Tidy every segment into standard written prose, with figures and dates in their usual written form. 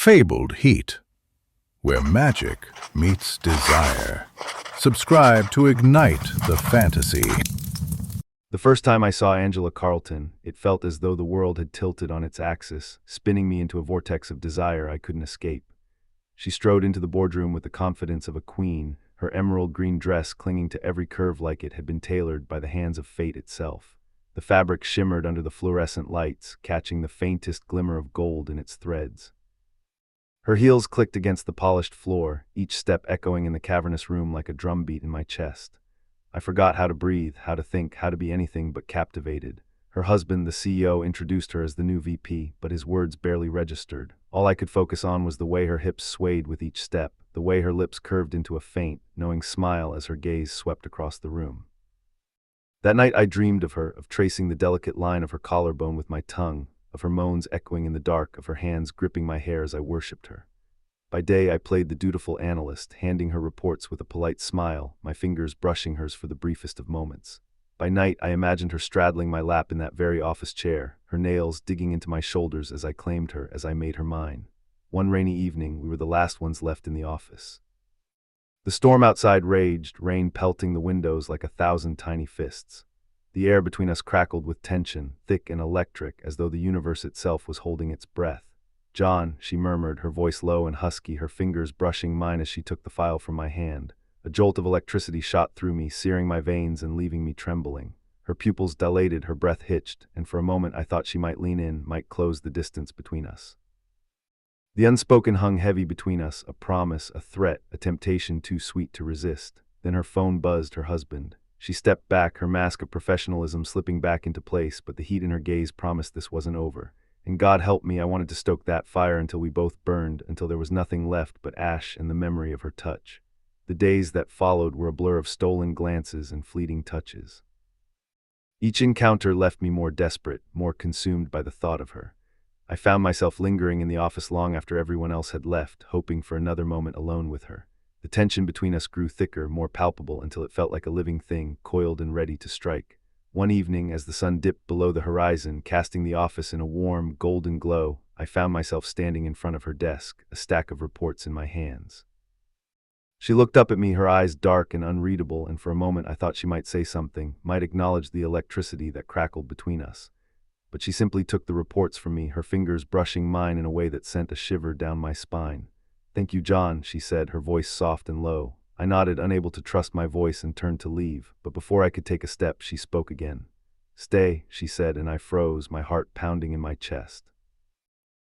fabled heat, where magic meets desire. Subscribe to ignite the fantasy. The first time I saw Angela Carlton, it felt as though the world had tilted on its axis, spinning me into a vortex of desire I couldn't escape. She strode into the boardroom with the confidence of a queen, her emerald green dress clinging to every curve like it had been tailored by the hands of fate itself. The fabric shimmered under the fluorescent lights, catching the faintest glimmer of gold in its threads. Her heels clicked against the polished floor, each step echoing in the cavernous room like a drumbeat in my chest. I forgot how to breathe, how to think, how to be anything but captivated. Her husband, the CEO, introduced her as the new VP, but his words barely registered. All I could focus on was the way her hips swayed with each step, the way her lips curved into a faint, knowing smile as her gaze swept across the room. That night I dreamed of her, of tracing the delicate line of her collarbone with my tongue, of her moans echoing in the dark, of her hands gripping my hair as I worshipped her. By day I played the dutiful analyst, handing her reports with a polite smile, my fingers brushing hers for the briefest of moments. By night I imagined her straddling my lap in that very office chair, her nails digging into my shoulders as I claimed her, as I made her mine. One rainy evening we were the last ones left in the office. The storm outside raged, rain pelting the windows like 1,000 tiny fists. The air between us crackled with tension, thick and electric, as though the universe itself was holding its breath. "John," she murmured, her voice low and husky, her fingers brushing mine as she took the file from my hand. A jolt of electricity shot through me, searing my veins and leaving me trembling. Her pupils dilated, her breath hitched, and for a moment I thought she might lean in, might close the distance between us. The unspoken hung heavy between us, a promise, a threat, a temptation too sweet to resist. Then her phone buzzed, her husband. She stepped back, her mask of professionalism slipping back into place, but the heat in her gaze promised this wasn't over. And God help me, I wanted to stoke that fire until we both burned, until there was nothing left but ash and the memory of her touch. The days that followed were a blur of stolen glances and fleeting touches. Each encounter left me more desperate, more consumed by the thought of her. I found myself lingering in the office long after everyone else had left, hoping for another moment alone with her. The tension between us grew thicker, more palpable, until it felt like a living thing, coiled and ready to strike. One evening, as the sun dipped below the horizon, casting the office in a warm, golden glow, I found myself standing in front of her desk, a stack of reports in my hands. She looked up at me, her eyes dark and unreadable, and for a moment I thought she might say something, might acknowledge the electricity that crackled between us. But she simply took the reports from me, her fingers brushing mine in a way that sent a shiver down my spine. "Thank you, John," she said, her voice soft and low. I nodded, unable to trust my voice, and turned to leave, but before I could take a step, she spoke again. "Stay," she said, and I froze, my heart pounding in my chest.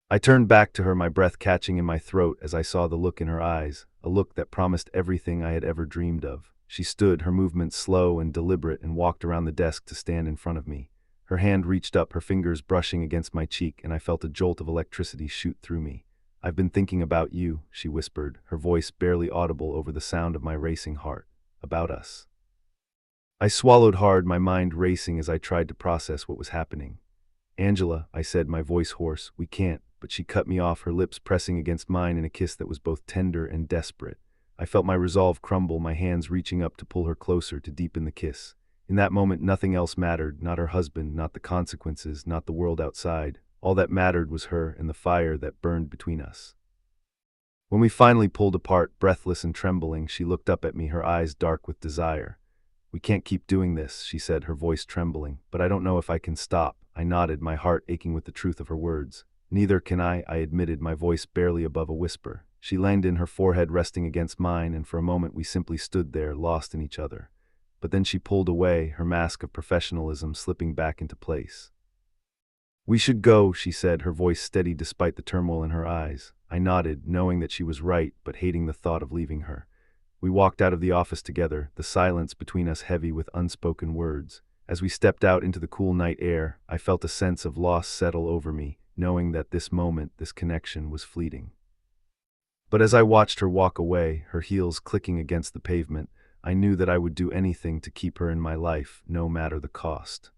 I turned back to her, my breath catching in my throat as I saw the look in her eyes, a look that promised everything I had ever dreamed of. She stood, her movements slow and deliberate, and walked around the desk to stand in front of me. Her hand reached up, her fingers brushing against my cheek, and I felt a jolt of electricity shoot through me. "I've been thinking about you," she whispered, her voice barely audible over the sound of my racing heart. "About us." I swallowed hard, my mind racing as I tried to process what was happening. "Angela," I said, my voice hoarse, "we can't," but she cut me off, her lips pressing against mine in a kiss that was both tender and desperate. I felt my resolve crumble, my hands reaching up to pull her closer, to deepen the kiss. In that moment nothing else mattered, not her husband, not the consequences, not the world outside. All that mattered was her and the fire that burned between us. When we finally pulled apart, breathless and trembling, she looked up at me, her eyes dark with desire. "We can't keep doing this," she said, her voice trembling, "but I don't know if I can stop." I nodded, my heart aching with the truth of her words. "Neither can I admitted, my voice barely above a whisper. She leaned in, her forehead resting against mine, and for a moment we simply stood there, lost in each other. But then she pulled away, her mask of professionalism slipping back into place. "We should go," she said, her voice steady despite the turmoil in her eyes. I nodded, knowing that she was right, but hating the thought of leaving her. We walked out of the office together, the silence between us heavy with unspoken words. As we stepped out into the cool night air, I felt a sense of loss settle over me, knowing that this moment, this connection, was fleeting. But as I watched her walk away, her heels clicking against the pavement, I knew that I would do anything to keep her in my life, no matter the cost.